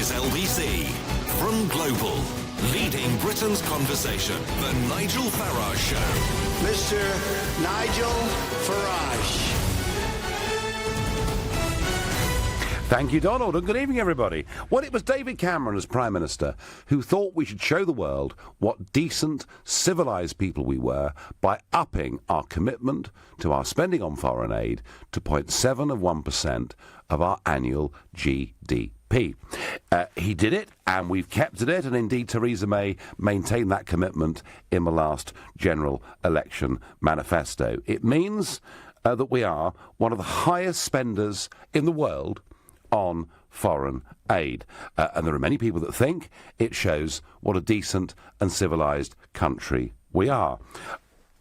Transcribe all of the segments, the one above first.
is LBC. From Global, leading Britain's conversation, the Nigel Farage Show. Mr. Nigel Farage. Thank you, Donald, and good evening, everybody. Well, it was David Cameron as Prime Minister who thought we should show the world what decent, civilised people we were by upping our commitment to our spending on foreign aid to 0.7% of our annual GDP. He did it, and we've kept at it, and indeed Theresa May maintained that commitment in the last general election manifesto. It means that we are one of the highest spenders in the world on foreign aid. And there are many people that think it shows what a decent and civilised country we are.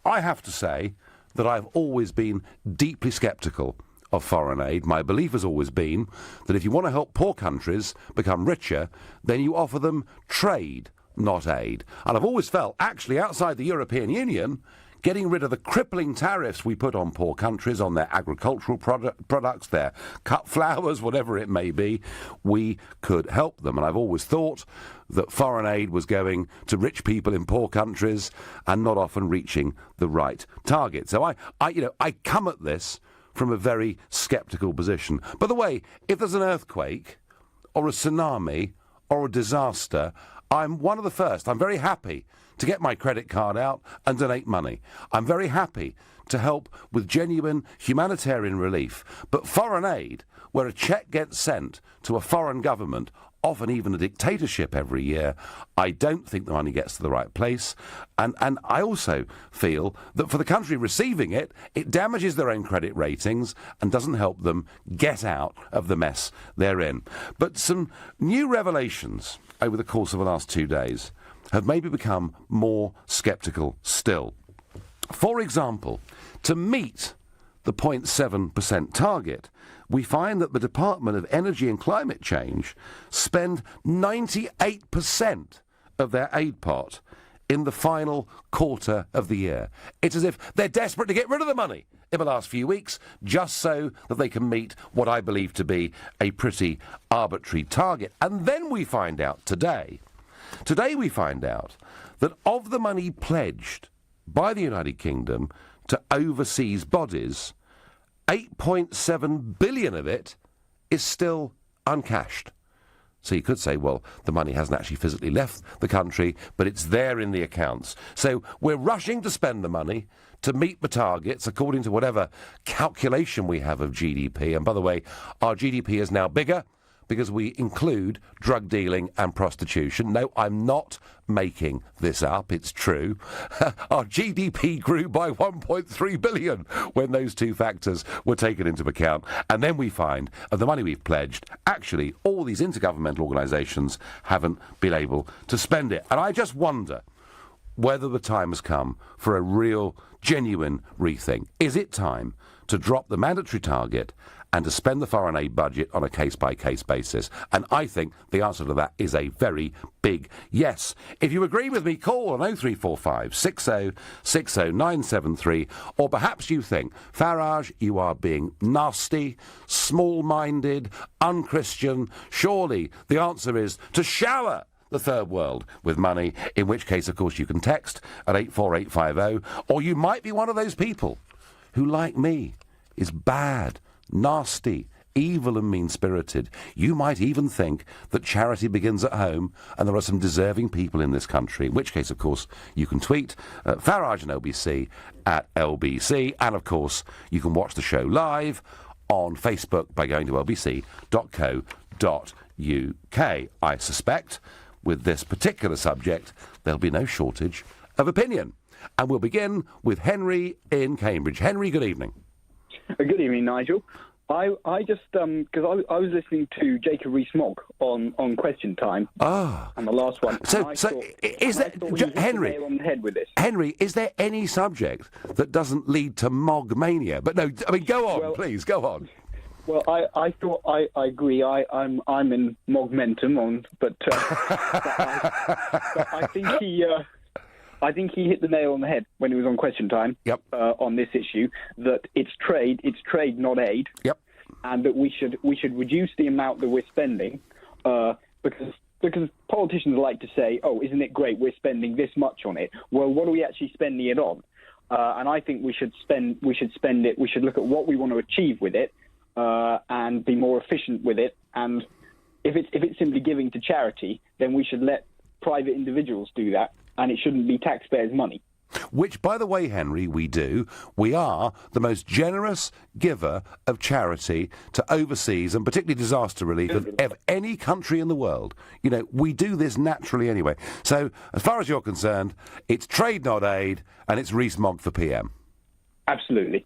I have to say that I've always been deeply sceptical of foreign aid. My belief has always been that if you want to help poor countries become richer, then you offer them trade, not aid. And I've always felt, actually, outside the European Union, getting rid of the crippling tariffs we put on poor countries, on their agricultural products, their cut flowers, whatever it may be, we could help them. And I've always thought that foreign aid was going to rich people in poor countries and not often reaching the right target. So I come at this from a very sceptical position. By the way, if there's an earthquake or a tsunami or a disaster, I'm one of the first. I'm very happy to get my credit card out and donate money. I'm very happy to help with genuine humanitarian relief. But foreign aid, where a cheque gets sent to a foreign government, often even a dictatorship every year, I don't think the money gets to the right place. And I also feel that for the country receiving it, it damages their own credit ratings and doesn't help them get out of the mess they're in. But some new revelations over the course of the last 2 days have maybe become more sceptical still. For example, to meet the 0.7% target, we find that the Department of Energy and Climate Change spend 98% of their aid pot in the final quarter of the year. It's as if they're desperate to get rid of the money in the last few weeks, just so that they can meet what I believe to be a pretty arbitrary target. And then we find out today we find out that of the money pledged by the United Kingdom to overseas bodies, 8.7 billion of it is still uncashed. So you could say, well, the money hasn't actually physically left the country, but it's there in the accounts. So we're rushing to spend the money to meet the targets according to whatever calculation we have of GDP. And by the way, our GDP is now bigger because we include drug dealing and prostitution. No, I'm not making this up. It's true. Our GDP grew by 1.3 billion when those two factors were taken into account. And then we find of the money we've pledged, actually, all these intergovernmental organisations haven't been able to spend it. And I just wonder whether the time has come for a real, genuine rethink. Is it time to drop the mandatory target and to spend the foreign aid budget on a case-by-case basis? And I think the answer to that is a very big yes. If you agree with me, call on 0345 60 60 973, or perhaps you think, Farage, you are being nasty, small-minded, unchristian. Surely the answer is to shower the third world with money, in which case, of course, you can text at 84850, or you might be one of those people who, like me, is bad, nasty, evil and mean-spirited. You might even think that charity begins at home and there are some deserving people in this country, in which case, of course, you can tweet Farage and LBC at LBC, and, of course, you can watch the show live on Facebook by going to lbc.co.uk. I suspect with this particular subject there'll be no shortage of opinion. And we'll begin with Henry in Cambridge. Henry, good evening. Good evening, Nigel. I just, because I was listening to Jacob Rees-Mogg on Question Time, and the last one. So is there, Henry, on the head with this. Henry, is there any subject that doesn't lead to Mogg mania? But no, I mean, go on, please, go on. Well, I thought I agree. I'm in Mogmentum on, but I think he. I think he hit the nail on the head when he was on Question Time. Yep. On this issue, that it's trade, not aid. Yep. And that we should reduce the amount that we're spending because politicians like to say, "Oh, isn't it great? We're spending this much on it." Well, what are we actually spending it on? And I think we should spend it. We should look at what we want to achieve with it, and be more efficient with it. And if it's simply giving to charity, then we should let private individuals do that, and it shouldn't be taxpayers' money. Which, by the way, Henry, we do. We are the most generous giver of charity to overseas and particularly disaster relief of any country in the world. You know, we do this naturally anyway. So, as far as you're concerned, it's trade, not aid, and it's Rees-Mogg for PM. Absolutely.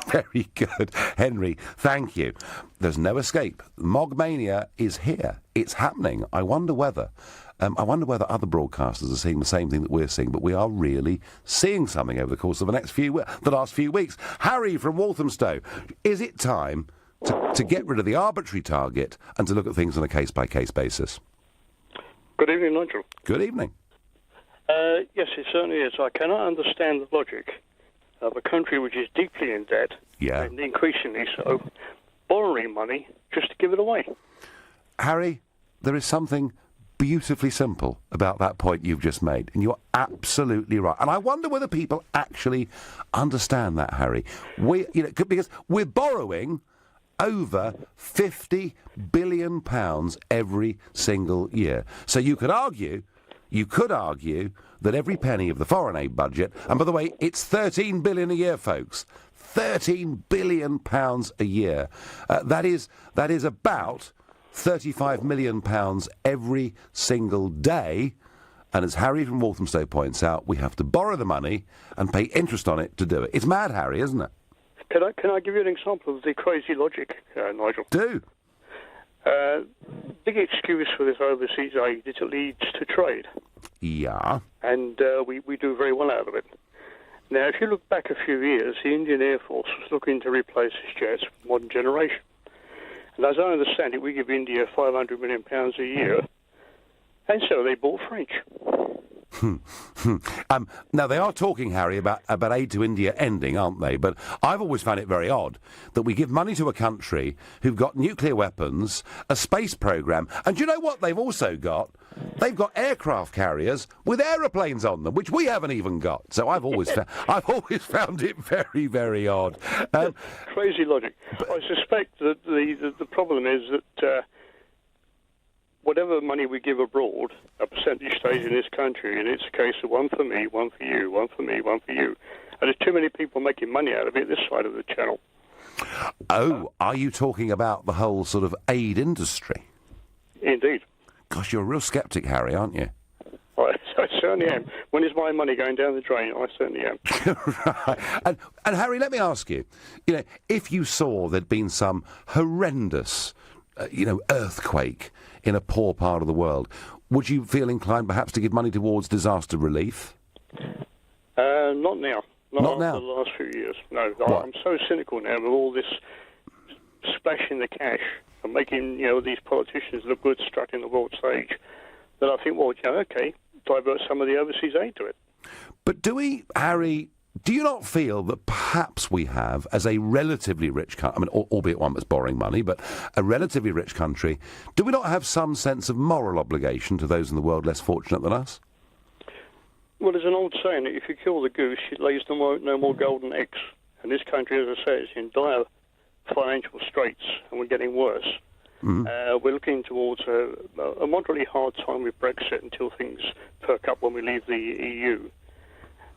Very good. Henry, thank you. There's no escape. Mogmania is here. It's happening. I wonder whether other broadcasters are seeing the same thing that we're seeing, but we are really seeing something over the course of the last few weeks. Harry from Walthamstow, is it time to get rid of the arbitrary target and to look at things on a case-by-case basis? Good evening, Nigel. Good evening. Yes, it certainly is. I cannot understand the logic of a country which is deeply in debt, and increasingly so, borrowing money just to give it away. Harry, there is something beautifully simple about that point you've just made, and you're absolutely right. And I wonder whether people actually understand that, Harry. Because we're borrowing over £50 billion every single year. So you could argue that every penny of the foreign aid budget, and by the way, it's £13 billion a year, folks, £13 billion a year. That is about £35 million every single day. And as Harry from Walthamstow points out, we have to borrow the money and pay interest on it to do it. It's mad, Harry, isn't it? Can I give you an example of the crazy logic, Nigel? Do. Big excuse for this overseas aid is it leads to trade. Yeah. And we do very well out of it. Now, if you look back a few years, the Indian Air Force was looking to replace its jets with modern generation. And as I understand it, we give India £500 million a year, and so they bought French. Now, they are talking, Harry, about aid to India ending, aren't they? But I've always found it very odd that we give money to a country who've got nuclear weapons, a space programme, and do you know what they've also got? They've got aircraft carriers with aeroplanes on them, which we haven't even got. So I've always found it very, very odd. Crazy logic. I suspect that the problem is that whatever money we give abroad, a percentage stays in this country, and it's a case of one for me, one for you, one for me, one for you. And there's too many people making money out of it this side of the channel. Oh, are you talking about the whole sort of aid industry? Indeed. Gosh, you're a real sceptic, Harry, aren't you? I certainly am. When is my money going down the drain? I certainly am. Right. And Harry, let me ask you, if you saw there'd been some horrendous, earthquake in a poor part of the world, would you feel inclined perhaps to give money towards disaster relief? Not now. Not now? after the last few years. No, What? I'm so cynical now with all this splashing the cash and making, these politicians look good strutting the world stage, that I think, okay, divert some of the overseas aid to it. But do we, Harry, do you not feel that perhaps we have, as a relatively rich country, albeit one that's borrowing money, but a relatively rich country, do we not have some sense of moral obligation to those in the world less fortunate than us? Well, there's an old saying that if you kill the goose, it lays no more golden eggs. And this country, as I say, is in dire financial straits, and we're getting worse. Mm-hmm. We're looking towards a moderately hard time with Brexit until things perk up when we leave the EU.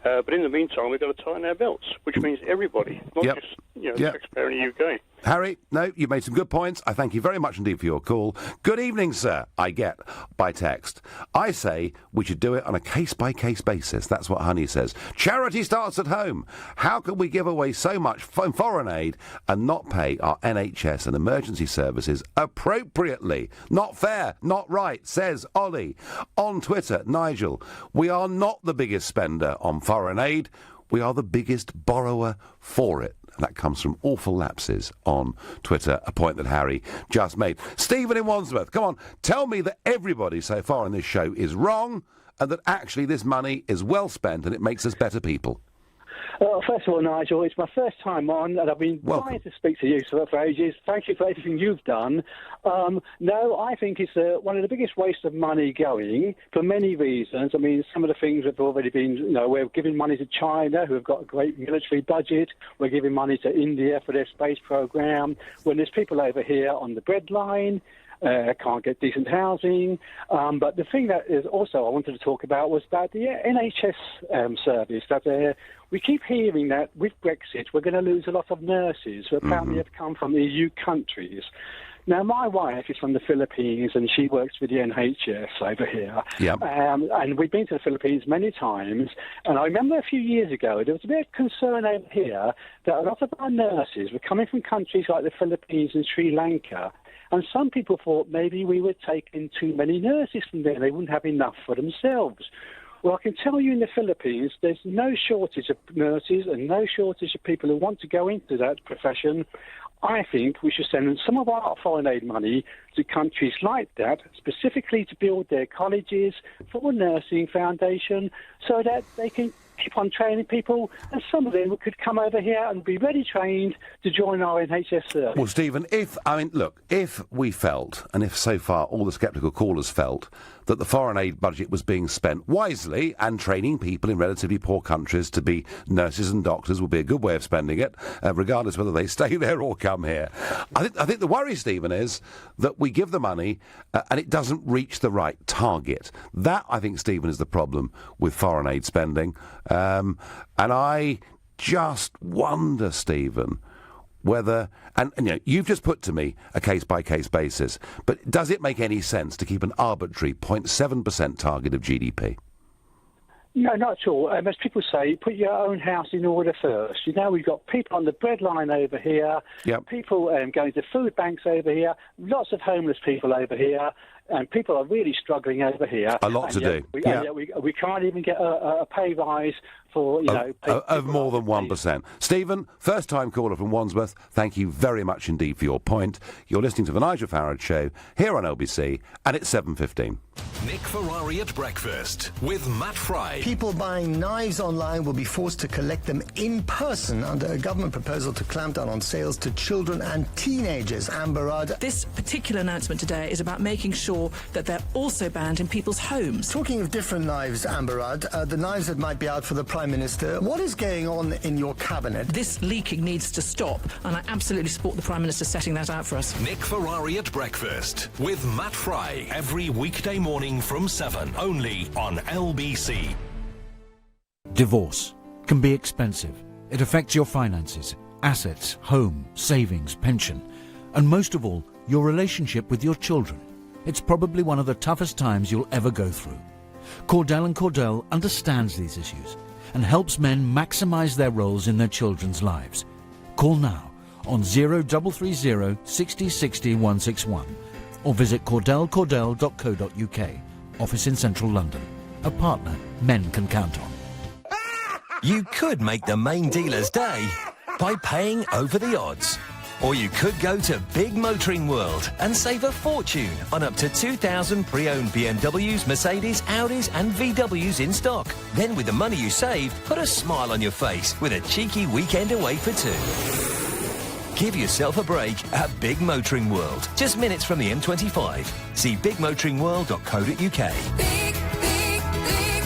But in the meantime, we've got to tighten our belts, which means everybody, not just the taxpayer in the UK. Harry, no, you've made some good points. I thank you very much indeed for your call. Good evening, sir, I get by text. I say we should do it on a case-by-case basis. That's what Honey says. Charity starts at home. How can we give away so much foreign aid and not pay our NHS and emergency services appropriately? Not fair, not right, says Ollie. On Twitter, Nigel, we are not the biggest spender on foreign aid. We are the biggest borrower for it. That comes from Awful Lapses on Twitter, a point that Harry just made. Stephen in Wandsworth, come on, tell me that everybody so far in this show is wrong and that actually this money is well spent and it makes us better people. First of all, Nigel, it's my first time on, and I've been trying to speak to you for ages. Thank you for everything you've done. No, I think it's one of the biggest wastes of money going for many reasons. I mean, some of the things have already been, we're giving money to China, who have got a great military budget. We're giving money to India for their space program. When there's people over here on the breadline, can't get decent housing. But the thing that is also I wanted to talk about was about the NHS service. That we keep hearing that with Brexit we're going to lose a lot of nurses who apparently have come from EU countries. Now, my wife is from the Philippines, and she works with the NHS over here. Yep. And we've been to the Philippines many times. And I remember a few years ago, there was a bit of concern over here that a lot of our nurses were coming from countries like the Philippines and Sri Lanka. And some people thought maybe we were taking too many nurses from there. They wouldn't have enough for themselves. Well, I can tell you in the Philippines, there's no shortage of nurses and no shortage of people who want to go into that profession. I think we should send some of our foreign aid money to countries like that, specifically to build their colleges for a nursing foundation so that they can keep on training people, and some of them could come over here and be ready trained to join our NHS service. Well, Stephen, if we felt, and if so far all the sceptical callers felt, that the foreign aid budget was being spent wisely and training people in relatively poor countries to be nurses and doctors would be a good way of spending it, regardless whether they stay there or come here. I think the worry, Stephen, is that we give the money and it doesn't reach the right target. That, I think, Stephen, is the problem with foreign aid spending. And I just wonder, Stephen, whether, and you've just put to me a case-by-case basis, but does it make any sense to keep an arbitrary 0.7% target of GDP? No, not at all. As people say, put your own house in order first. We've got people on the breadline over here, people going to food banks over here, lots of homeless people over here, and people are really struggling over here. A lot to do. We can't even get a pay rise for, of more than 1%. Stephen, first-time caller from Wandsworth, thank you very much indeed for your point. You're listening to The Nigel Farage Show here on LBC, and it's 7:15. Nick Ferrari at breakfast with Matt Fry. People buying knives online will be forced to collect them in person under a government proposal to clamp down on sales to children and teenagers. Amber Rudd. This particular announcement today is about making sure that they're also banned in people's homes. Talking of different knives, Amber Rudd, the knives that might be out for the Prime Minister, what is going on in your cabinet? This leaking needs to stop, and I absolutely support the Prime Minister setting that out for us. Nick Ferrari at breakfast with Matt Fry every weekday morning from 7, only on LBC. Divorce can be expensive. It affects your finances, assets, home, savings, pension, and most of all, your relationship with your children. It's probably one of the toughest times you'll ever go through. Cordell & Cordell understands these issues and helps men maximise their roles in their children's lives. Call now on 0330 60 60 161 or visit cordellcordell.co.uk. Office in central London. A partner men can count on. You could make the main dealer's day by paying over the odds. Or you could go to Big Motoring World and save a fortune on up to 2,000 pre-owned BMWs, Mercedes, Audis and VWs in stock. Then with the money you saved, put a smile on your face with a cheeky weekend away for two. Give yourself a break at Big Motoring World, just minutes from the M25. See bigmotoringworld.co.uk. Big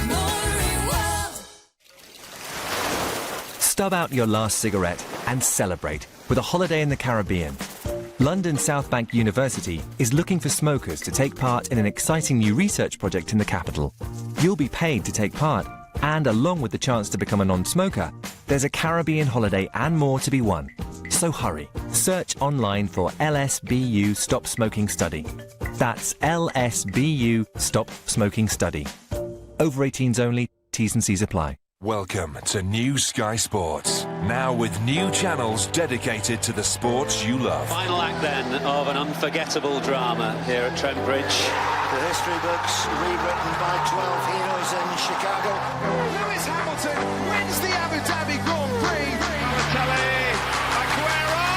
Motoring World. Stub out your last cigarette and celebrate with a holiday in the Caribbean. London South Bank University is looking for smokers to take part in an exciting new research project in the capital. You'll be paid to take part, and along with the chance to become a non-smoker, there's a Caribbean holiday and more to be won. So hurry, search online for LSBU Stop Smoking Study. That's LSBU Stop Smoking Study. Over 18s only, T's and C's apply. Welcome to New Sky Sports. Now with new channels dedicated to the sports you love. Final act then of an unforgettable drama here at Trent Bridge. The history books rewritten by 12 heroes in Chicago. Lewis Hamilton wins the Abu Dhabi Grand Prix. Balotelli, Aguero!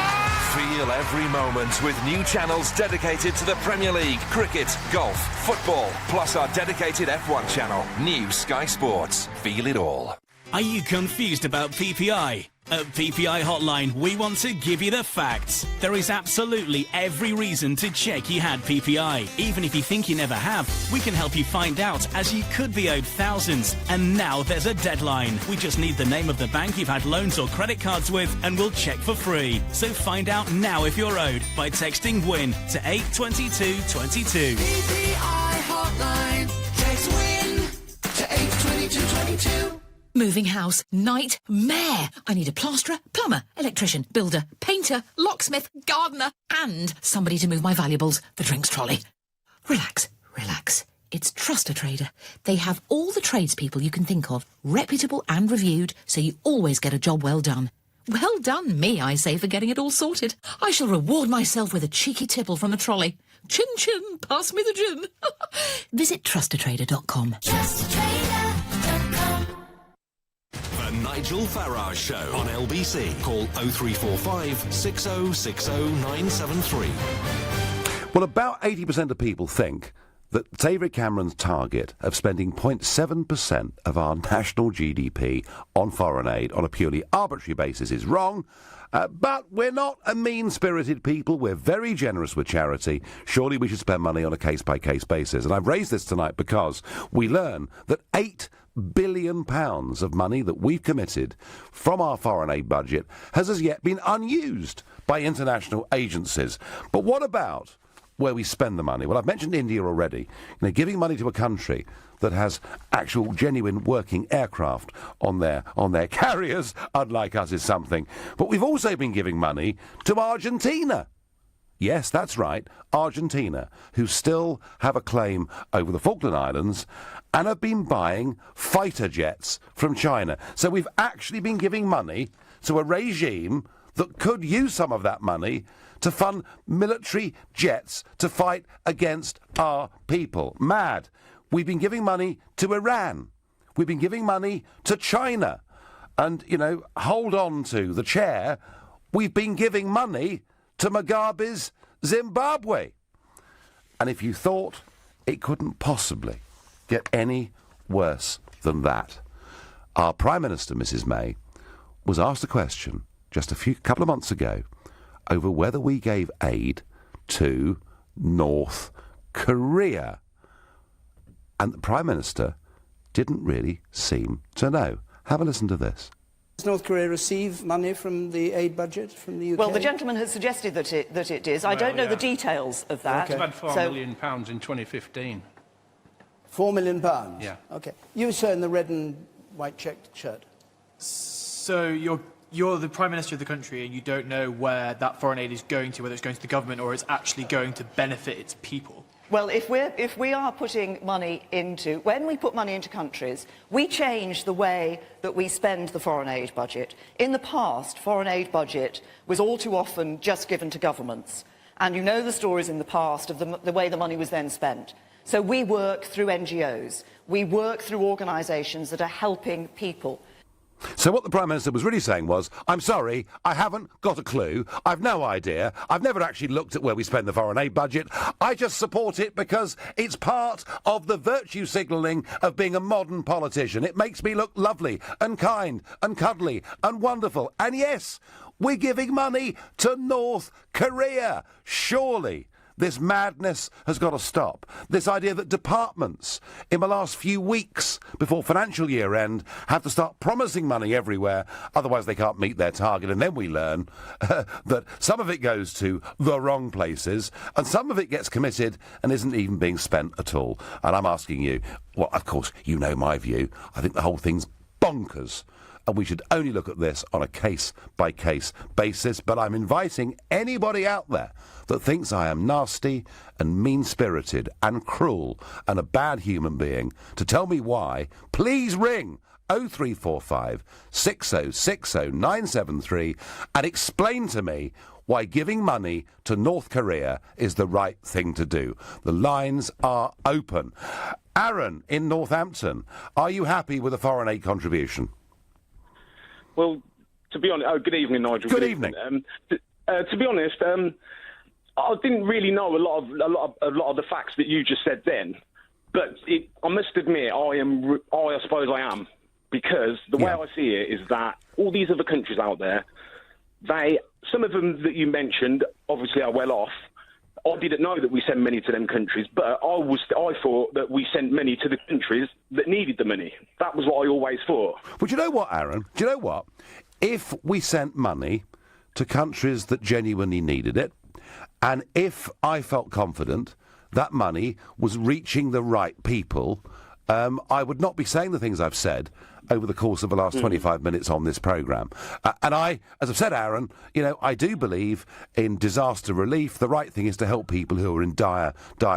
Feel every moment with new channels dedicated to the Premier League, cricket, golf, football, plus our dedicated F1 channel. New Sky Sports. Feel it all. Are you confused about PPI? At PPI Hotline, we want to give you the facts. There is absolutely every reason to check you had PPI. Even if you think you never have, we can help you find out, as you could be owed thousands. And now there's a deadline. We just need the name of the bank you've had loans or credit cards with, and we'll check for free. So find out now if you're owed by texting WIN to 82222. PPI Hotline. Text WIN to 82222. Moving house, nightmare. I need a plasterer, plumber, electrician, builder, painter, locksmith, gardener, and somebody to move my valuables, the drinks trolley. Relax, relax. It's Trust a Trader. They have all the tradespeople you can think of, reputable and reviewed, so you always get a job well done. Well done me, I say, for getting it all sorted. I shall reward myself with a cheeky tipple from the trolley. Chin chin, pass me the gin. Visit trustatrader.com. The Nigel Farage Show on LBC. Call 0345 6060 973. Well, about 80% of people think that David Cameron's target of spending 0.7% of our national GDP on foreign aid on a purely arbitrary basis is wrong. But we're not a mean-spirited people. We're very generous with charity. Surely we should spend money on a case-by-case basis. And I've raised this tonight because we learn that £8 billion of money that we've committed from our foreign aid budget has as yet been unused by international agencies. But what about where we spend the money? Well, I've mentioned India already. Giving money to a country that has actual genuine working aircraft on their carriers, unlike us, is something. But we've also been giving money to Argentina. Yes, that's right, Argentina, who still have a claim over the Falkland Islands and have been buying fighter jets from China. So we've actually been giving money to a regime that could use some of that money to fund military jets to fight against our people. Mad. We've been giving money to Iran. We've been giving money to China. And, hold on to the chair. We've been giving money to Mugabe's Zimbabwe. And if you thought it couldn't possibly get any worse than that, our Prime Minister, Mrs May, was asked a question just a couple of months ago over whether we gave aid to North Korea. And the Prime Minister didn't really seem to know. Have a listen to this. Does North Korea receive money from the aid budget from the UK? Well, the gentleman has suggested that it is. I don't know the details of that. Okay. It's about £4 million in 2015. £4 million? Yeah. OK. You were in the red and white checked shirt. So you're the Prime Minister of the country and you don't know where that foreign aid is going to, whether it's going to the government or it's actually going to benefit its people. Well, if we are putting money into... When we put money into countries, we change the way that we spend the foreign aid budget. In the past, foreign aid budget was all too often just given to governments. And you know the stories in the past of the way the money was then spent. So we work through NGOs. We work through organisations that are helping people. So what the Prime Minister was really saying was, I'm sorry, I haven't got a clue, I've no idea, I've never actually looked at where we spend the foreign aid budget, I just support it because it's part of the virtue signalling of being a modern politician. It makes me look lovely and kind and cuddly and wonderful. And yes, we're giving money to North Korea. Surely this madness has got to stop. This idea that departments in the last few weeks before financial year end have to start promising money everywhere, otherwise they can't meet their target. And then we learn that some of it goes to the wrong places and some of it gets committed and isn't even being spent at all. And I'm asking you, well, of course, you know my view. I think the whole thing's bonkers. And we should only look at this on a case-by-case basis. But I'm inviting anybody out there that thinks I am nasty and mean-spirited and cruel and a bad human being to tell me why. Please ring 0345 6060 973 and explain to me why giving money to North Korea is the right thing to do. The lines are open. Aaron in Northampton, are you happy with a foreign aid contribution? Well, to be honest... Oh, good evening, Nigel. Good evening. To be honest, I didn't really know a lot of the facts that you just said then. But I must admit, I suppose I am because the way I see it is that all these other countries out there, some of them that you mentioned obviously are well off. I didn't know that we sent money to them countries, but I thought that we sent money to the countries that needed the money. That was what I always thought. But you know what, Aaron? Do you know what? If we sent money to countries that genuinely needed it, and if I felt confident that money was reaching the right people, I would not be saying the things I've said over the course of the last 25 minutes on this programme. And I, as I've said, Aaron, I do believe in disaster relief. The right thing is to help people who are in dire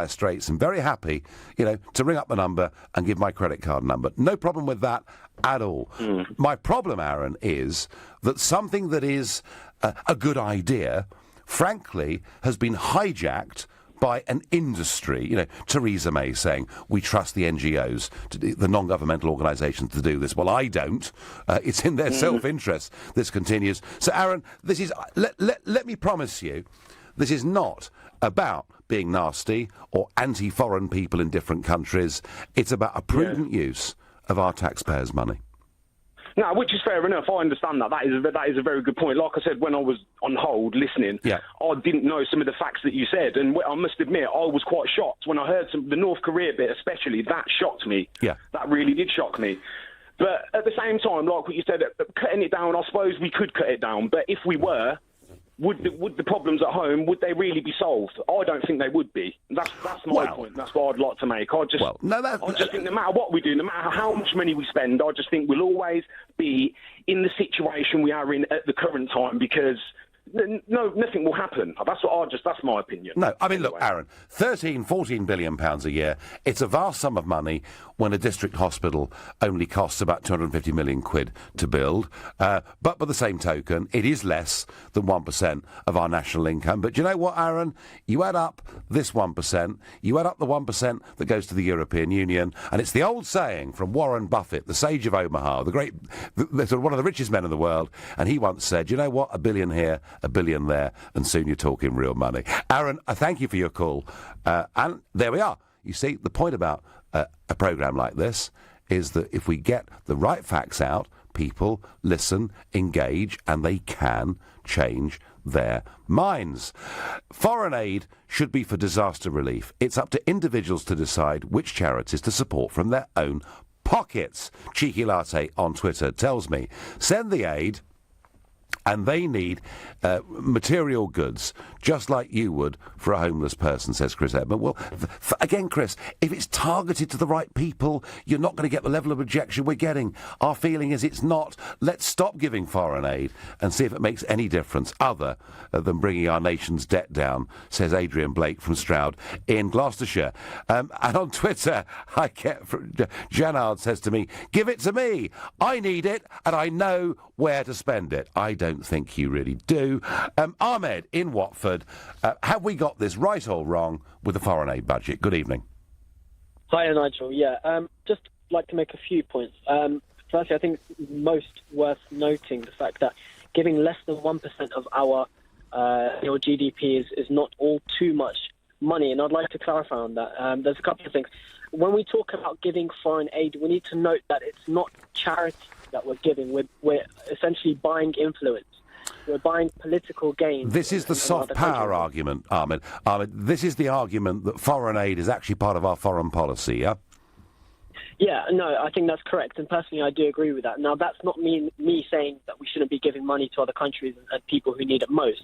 straits. I'm very happy, to ring up the number and give my credit card number. No problem with that at all. My problem, Aaron, is that something that is a good idea, frankly, has been hijacked by an industry. Theresa May saying, we trust the NGOs, the non-governmental organisations to do this. Well, I don't. It's in their self-interest this continues. So, Aaron, this is... Let me promise you, this is not about being nasty or anti-foreign people in different countries. It's about a prudent use of our taxpayers' money. No, which is fair enough. I understand that. That is a very good point. Like I said, when I was on hold listening, I didn't know some of the facts that you said, and I must admit, I was quite shocked when I heard the North Korea bit, especially. That shocked me. Yeah, that really did shock me. But at the same time, like what you said, cutting it down, I suppose we could cut it down. But if we were, would the problems at home, would they really be solved? I don't think they would be. That's my point. That's what I'd like to make. I just think no matter what we do, no matter how much money we spend, I just think we'll always be in the situation we are in at the current time because nothing will happen. That's my opinion. No, I mean, look, Aaron, 14 billion pounds a year. It's a vast sum of money when a district hospital only costs about 250 million quid to build. But by the same token, it is less than 1% of our national income. But you know what, Aaron? You add up this 1%, you add up the 1% that goes to the European Union, and it's the old saying from Warren Buffett, the sage of Omaha, one of the richest men in the world, and he once said, you know what, $1 billion here, $1 billion there, and soon you're talking real money. Aaron, I thank you for your call. And there we are. You see, the point about a programme like this is that if we get the right facts out, people listen, engage, and they can change their minds. Foreign aid should be for disaster relief. It's up to individuals to decide which charities to support from their own pockets. Cheeky Latte on Twitter tells me, send the aid, and they need material goods, just like you would for a homeless person, says Chris Edmond. Well, again, Chris, if it's targeted to the right people, you're not going to get the level of rejection we're getting. Our feeling is it's not. Let's stop giving foreign aid and see if it makes any difference other than bringing our nation's debt down, says Adrian Blake from Stroud in Gloucestershire. And on Twitter, I get Janard says to me, give it to me. I need it, and I know where to spend it. I don't think you really do. Ahmed in Watford, have we got this right or wrong with the foreign aid budget? Good evening. Hi, Nigel. Just like to make a few points. Firstly, I think it's most worth noting the fact that giving less than 1% of our GDP is not all too much money, and I'd like to clarify on that. There's a couple of things. When we talk about giving foreign aid, we need to note that it's not charity that we're giving. We're essentially buying influence. We're buying political gain. This is the soft power argument, Ahmed. This is the argument that foreign aid is actually part of our foreign policy, yeah? Yeah, no, I think that's correct. And personally, I do agree with that. Now, that's not me saying that we shouldn't be giving money to other countries and people who need it most.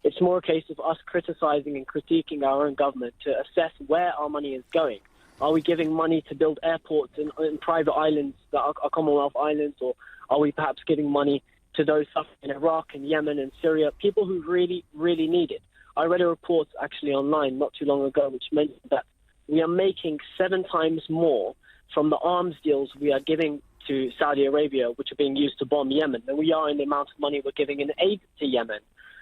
It's more a case of us criticising and critiquing our own government to assess where our money is going. Are we giving money to build airports in private islands that are Commonwealth islands, or are we perhaps giving money to those suffering in Iraq and Yemen and Syria, people who really, really need it? I read a report actually online not too long ago which mentioned that we are making 7 times more from the arms deals we are giving to Saudi Arabia, which are being used to bomb Yemen, than we are in the amount of money we're giving in aid to Yemen.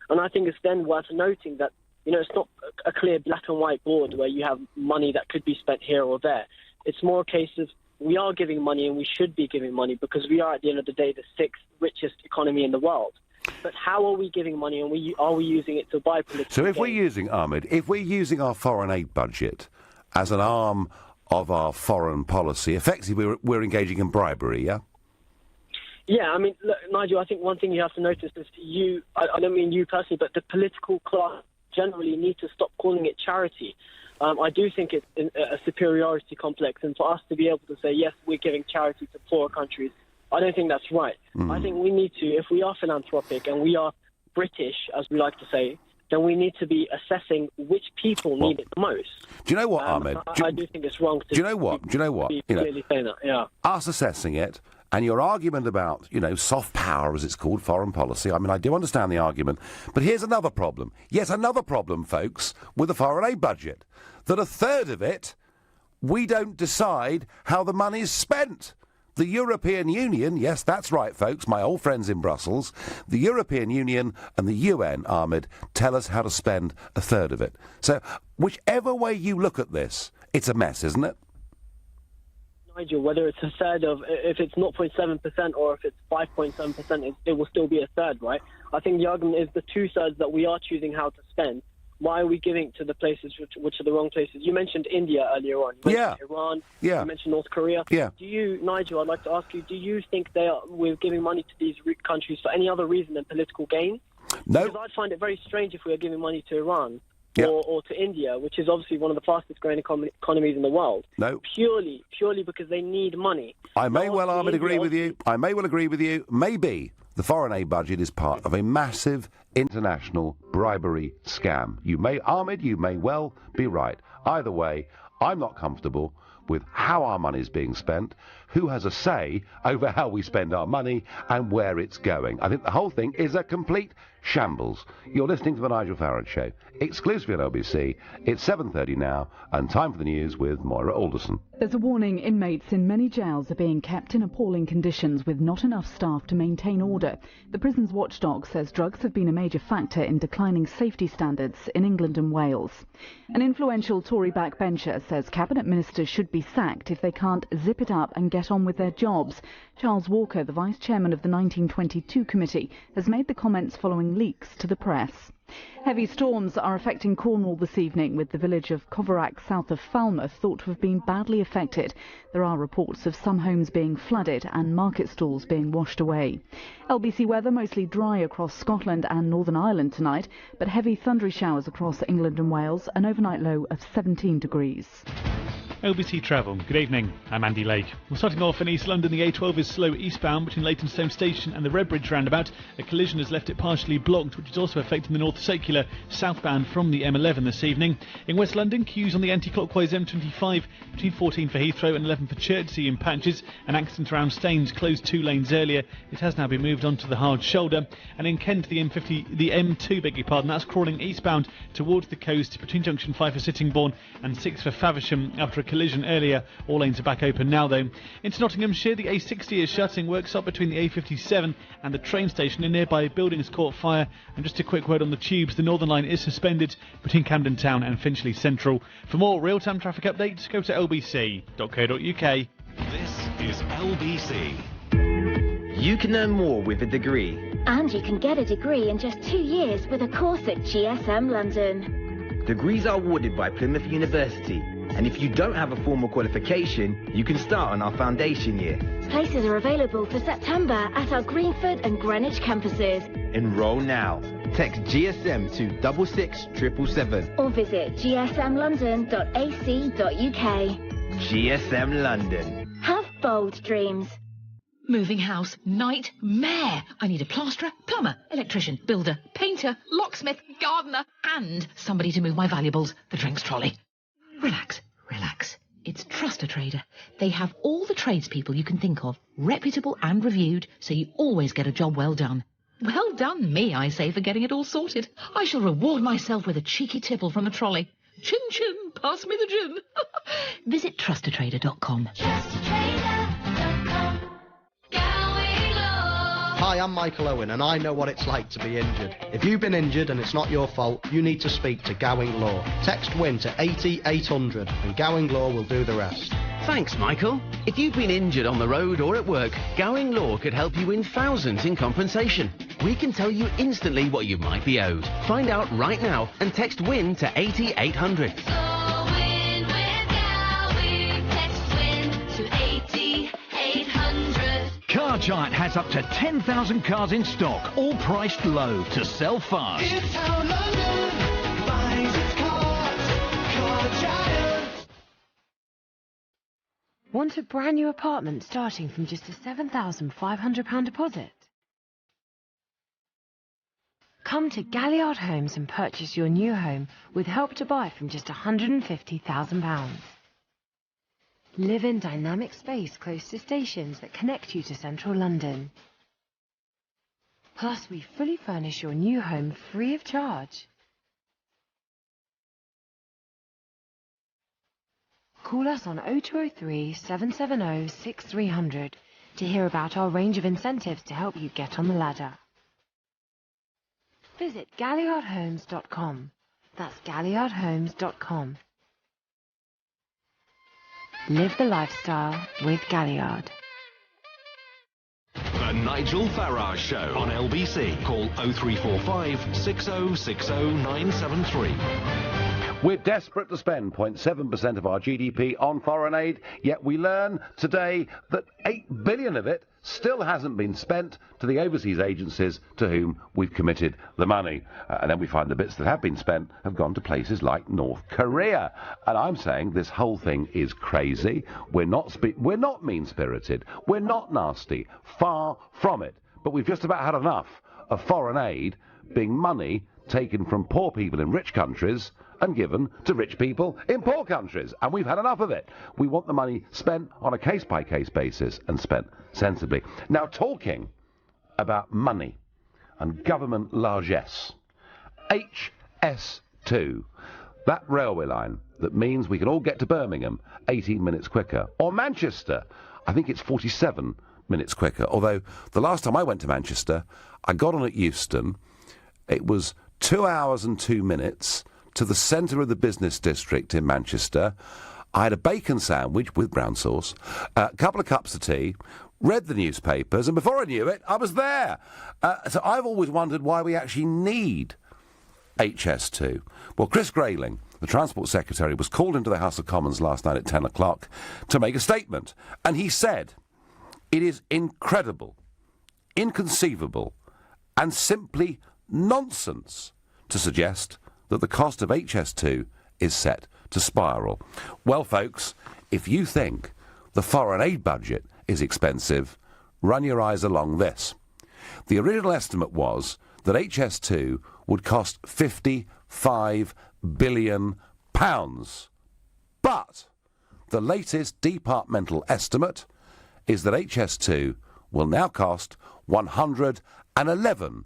And I think it's then worth noting that, it's not a clear black and white board where you have money that could be spent here or there. It's more a case of we are giving money, and we should be giving money because we are, at the end of the day, the 6th richest economy in the world. But how are we giving money, and are we using it to buy political So if gain? we're using, Ahmed, if we're using our foreign aid budget as an arm of our foreign policy, effectively we're engaging in bribery, yeah? Yeah, I mean, look, Nigel, I think one thing you have to notice is I don't mean you personally, but the political class generally need to stop calling it charity. I do think it's a superiority complex, and for us to be able to say, yes, we're giving charity to poorer countries, I don't think that's right. I think we need to, if we are philanthropic and we are British, as we like to say, then we need to be assessing which people need it the most. Do you know what, Ahmed? I do think it's wrong to do you know what? be clearly saying that, yeah. Us assessing it, and your argument about, soft power, as it's called, foreign policy, I mean, I do understand the argument, but here's another problem. Yet another problem, folks, with the foreign aid budget, that a third of it, we don't decide how the money's spent. The European Union, yes, that's right, folks, my old friends in Brussels, the European Union and the UN, Ahmed, tell us how to spend a third of it. So, whichever way you look at this, it's a mess, isn't it? Nigel, whether it's a third of, if it's 0.7% or if it's 5.7%, it will still be a third, right? I think the argument is the two-thirds that we are choosing how to spend. Why are we giving to the places which are the wrong places? You mentioned India earlier on. You mentioned Iran. Yeah. You mentioned North Korea. Yeah. Do you, Nigel, I'd like to ask you, do you think we're giving money to these countries for any other reason than political gain? No. Because I'd find it very strange if we were giving money to Iran or to India, which is obviously one of the fastest growing economies in the world. No. Purely because they need money. I may well, Ahmed, agree with you. I may well agree with you. Maybe the foreign aid budget is part of a massive international bribery scam. Ahmed, you may well be right. Either way, I'm not comfortable with how our money is being spent, who has a say over how we spend our money and where it's going. I think the whole thing is a complete shambles. You're listening to The Nigel Farage Show, exclusively on LBC. It's 7:30 now, and time for the news with Moira Alderson. There's a warning: inmates in many jails are being kept in appalling conditions with not enough staff to maintain order. The prison's watchdog says drugs have been a major factor in declining safety standards in England and Wales. An influential Tory backbencher says cabinet ministers should be sacked if they can't zip it up and get on with their jobs. Charles Walker, the vice chairman of the 1922 committee, has made the comments following leaks to the press. Heavy storms are affecting Cornwall this evening, with the village of Coverack south of Falmouth thought to have been badly affected. There are reports of some homes being flooded and market stalls being washed away. LBC weather mostly dry across Scotland and Northern Ireland tonight, but heavy thundery showers across England and Wales, an overnight low of 17 degrees. LBC Travel, good evening, I'm Andy Lake. We're starting off in East London. The A12 is slow eastbound between Leytonstone Station and the Redbridge roundabout. A collision has left it partially blocked, which is also affecting the North Circular southbound from the M11 this evening. In West London, queues on the anti-clockwise M25 between 14 for Heathrow and 11 for Chertsey in patches. An accident around Staines closed 2 lanes earlier. It has now been moved onto the hard shoulder. And in Kent, the M2, that's crawling eastbound towards the coast between junction 5 for Sittingbourne and 6 for Faversham after a collision earlier. All lanes are back open now though. Into Nottinghamshire, the A60 is shutting. Works up between the A57 and the train station. A nearby building has caught fire. And just a quick word on the tubes. The Northern Line is suspended between Camden Town and Finchley Central. For more real-time traffic updates, go to lbc.co.uk. This is LBC. You can earn more with a degree. And you can get a degree in just 2 years with a course at GSM London. Degrees are awarded by Plymouth University. And if you don't have a formal qualification, you can start on our foundation year. Places are available for September at our Greenford and Greenwich campuses. Enroll now. Text GSM to 66777. Or visit gsmlondon.ac.uk. GSM London. Have bold dreams. Moving house, nightmare. I need a plasterer, plumber, electrician, builder, painter, locksmith, gardener, and somebody to move my valuables, the drinks trolley. Relax, relax. It's Trust a Trader. They have all the tradespeople you can think of, reputable and reviewed, so you always get a job well done. Well done me, I say, for getting it all sorted. I shall reward myself with a cheeky tipple from the trolley. Chin chin, pass me the gin. Visit trustatrader.com. Hi, I'm Michael Owen and I know what it's like to be injured. If you've been injured and it's not your fault, you need to speak to Gowing Law. Text WIN to 80800 and Gowing Law will do the rest. Thanks, Michael. If you've been injured on the road or at work, Gowing Law could help you win thousands in compensation. We can tell you instantly what you might be owed. Find out right now and text WIN to 80800. Text WIN to 80800. Car Giant has up to 10,000 cars in stock, all priced low to sell fast. It's how London buys its cars. Car Giant. Want a brand new apartment starting from just a £7,500 deposit? Come to Galliard Homes and purchase your new home with Help to Buy from just £150,000. Live in dynamic space close to stations that connect you to central London. Plus, we fully furnish your new home free of charge. Call us on 0203 770 6300 to hear about our range of incentives to help you get on the ladder. Visit galliardhomes.com. That's galliardhomes.com. Live the lifestyle with Galliard. The Nigel Farage Show on LBC. Call 0345 6060 973. We're desperate to spend 0.7% of our GDP on foreign aid, yet we learn today that 8 billion of it still hasn't been spent to the overseas agencies to whom we've committed the money. And then we find the bits that have been spent have gone to places like North Korea. And I'm saying this whole thing is crazy. We're not mean-spirited. We're not nasty. Far from it. But we've just about had enough of foreign aid being money taken from poor people in rich countries and given to rich people in poor countries. And we've had enough of it. We want the money spent on a case-by-case basis and spent sensibly. Now, talking about money and government largesse, HS2, that railway line that means we can all get to Birmingham 18 minutes quicker, or Manchester, I think it's 47 minutes quicker, although the last time I went to Manchester, I got on at Euston, it was 2 hours and 2 minutes to the centre of the business district in Manchester. I had a bacon sandwich with brown sauce, a couple of cups of tea, read the newspapers, and before I knew it, I was there. So I've always wondered why we actually need HS2. Well, Chris Grayling, the Transport Secretary, was called into the House of Commons last night at 10 o'clock to make a statement. And he said, it is incredible, inconceivable, and simply nonsense to suggest that the cost of HS2 is set to spiral. Well, folks, if you think the foreign aid budget is expensive, run your eyes along this. The original estimate was that HS2 would cost £55 billion. But the latest departmental estimate is that HS2 will now cost £111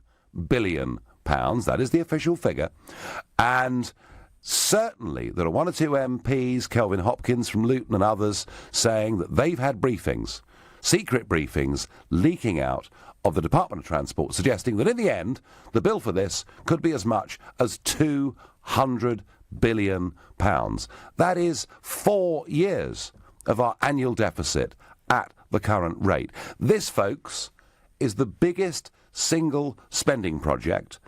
billion. That is the official figure. And certainly there are one or two MPs, Kelvin Hopkins from Luton and others, saying that they've had briefings, secret briefings, leaking out of the Department of Transport, suggesting that in the end, the bill for this could be as much as £200 billion. That is 4 years of our annual deficit at the current rate. This, folks, is the biggest single spending project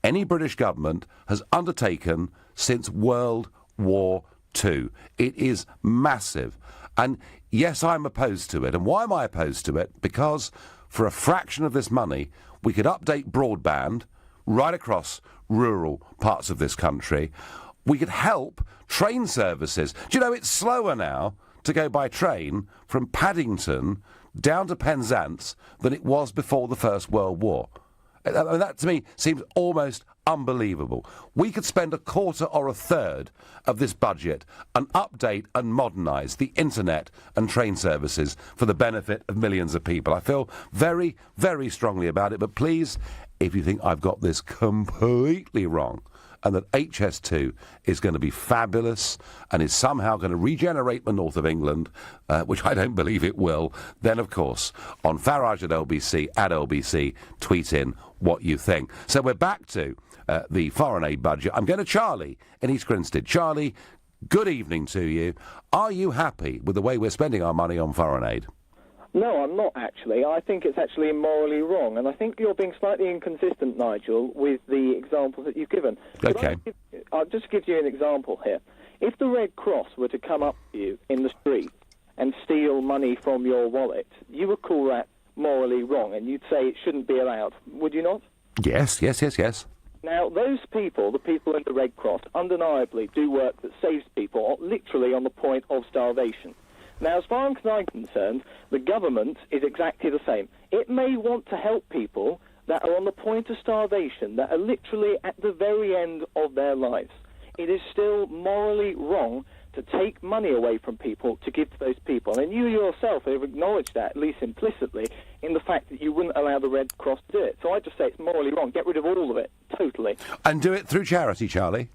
any British government has undertaken since World War II. It is massive. And yes, I'm opposed to it. And why am I opposed to it? Because for a fraction of this money, we could update broadband right across rural parts of this country. We could help train services. Do you know, it's slower now to go by train from Paddington down to Penzance than it was before the First World War. That, to me, seems almost unbelievable. We could spend a quarter or a third of this budget and update and modernise the internet and train services for the benefit of millions of people. I feel very, very strongly about it, but please, if you think I've got this completely wrong, and that HS2 is going to be fabulous and is somehow going to regenerate the north of England, which I don't believe it will, then, of course, on Farage at LBC, tweet in what you think. So we're back to the foreign aid budget. I'm going to Charlie in East Grinstead. Charlie, good evening to you. Are you happy with the way we're spending our money on foreign aid? No, I'm not, actually. I think it's actually morally wrong, and I think you're being slightly inconsistent, Nigel, with the examples that you've given. OK. I'll just give you an example here. If the Red Cross were to come up to you in the street and steal money from your wallet, you would call that morally wrong, and you'd say it shouldn't be allowed, would you not? Yes. Now, those people, the people in the Red Cross, undeniably do work that saves people literally on the point of starvation. Now, as far as I'm concerned, the government is exactly the same. It may want to help people that are on the point of starvation, that are literally at the very end of their lives. It is still morally wrong to take money away from people to give to those people. And you yourself have acknowledged that, at least implicitly, in the fact that you wouldn't allow the Red Cross to do it. So I just say it's morally wrong. Get rid of all of it, totally. And do it through charity, Charlie?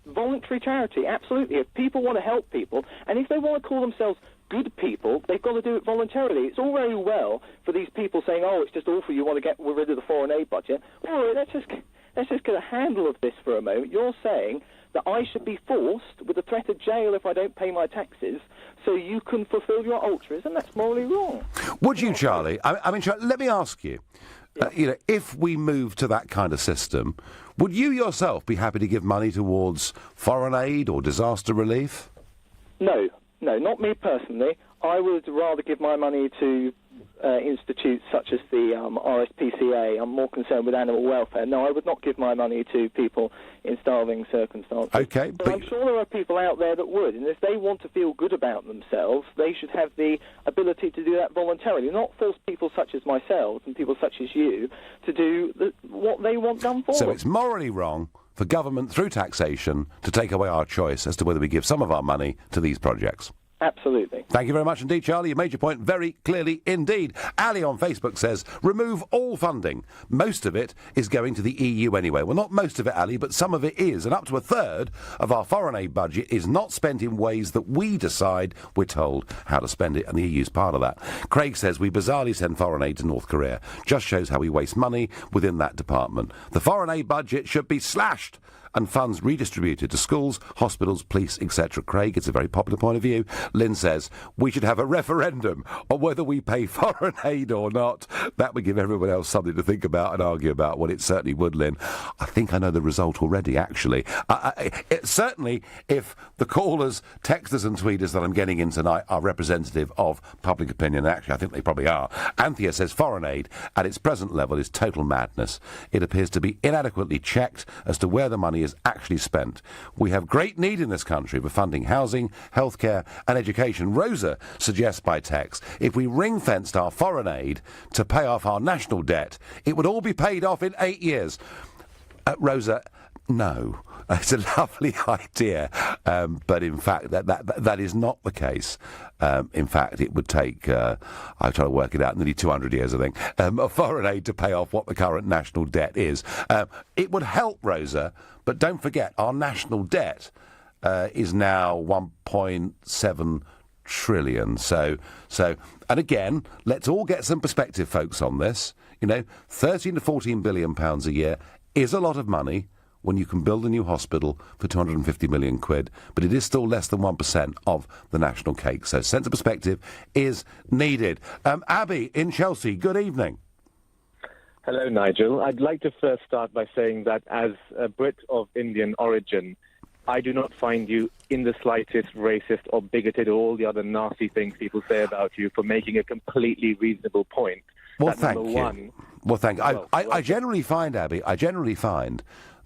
Voluntary charity, absolutely. If people want to help people, and if they want to call themselves good people, they've got to do it voluntarily. It's all very well for these people saying, oh, it's just awful, you want to get rid of the foreign aid budget. Oh, let's just get a handle of this for a moment. You're saying that I should be forced with the threat of jail if I don't pay my taxes so you can fulfil your altruism. That's morally wrong. Would you, Charlie? I mean, Charlie, let me ask you. If we move to that kind of system, would you yourself be happy to give money towards foreign aid or disaster relief? No, not me personally. I would rather give my money to institutes such as the RSPCA. I'm more concerned with animal welfare. No, I would not give my money to people in starving circumstances. Okay, but I'm sure there are people out there that would, and if they want to feel good about themselves, they should have the ability to do that voluntarily, not force people such as myself and people such as you to do what they want done for them. So it's morally wrong for government, through taxation, to take away our choice as to whether we give some of our money to these projects. Absolutely. Thank you very much indeed, Charlie. You made your point very clearly indeed. Ali on Facebook says, remove all funding. Most of it is going to the EU anyway. Well, not most of it, Ali, but some of it is. And up to a third of our foreign aid budget is not spent in ways that we decide, we're told, how to spend it. And the EU's part of that. Craig says, we bizarrely send foreign aid to North Korea. Just shows how we waste money within that department. The foreign aid budget should be slashed and funds redistributed to schools, hospitals, police, etc. Craig, it's a very popular point of view. Lynn says, we should have a referendum on whether we pay foreign aid or not. That would give everyone else something to think about and argue about. Well, it certainly would, Lynn. I think I know the result already, actually. Certainly, if the callers, texters and tweeters that I'm getting in tonight are representative of public opinion, actually I think they probably are. Anthea says foreign aid at its present level is total madness. It appears to be inadequately checked as to where the money is actually spent. We have great need in this country for funding housing, healthcare and education. Rosa suggests by text, if we ring-fenced our foreign aid to pay off our national debt, it would all be paid off in 8 years. Rosa, no. It's a lovely idea, but in fact that is not the case. In fact, it would take, I'm trying to work it out, nearly 200 years, I think, of foreign aid to pay off what the current national debt is. It would help, Rosa, but don't forget, our national debt is now 1.7 trillion. So, and again, let's all get some perspective, folks, on this. 13 to 14 billion pounds a year is a lot of money when you can build a new hospital for 250 million quid, but it is still less than 1% of the national cake. So sense of perspective is needed. Abby in Chelsea, good evening. Hello, Nigel. I'd like to first start by saying that as a Brit of Indian origin, I do not find you in the slightest racist or bigoted or all the other nasty things people say about you for making a completely reasonable point. Well, thank you. Well, thank you. I generally find, Abby,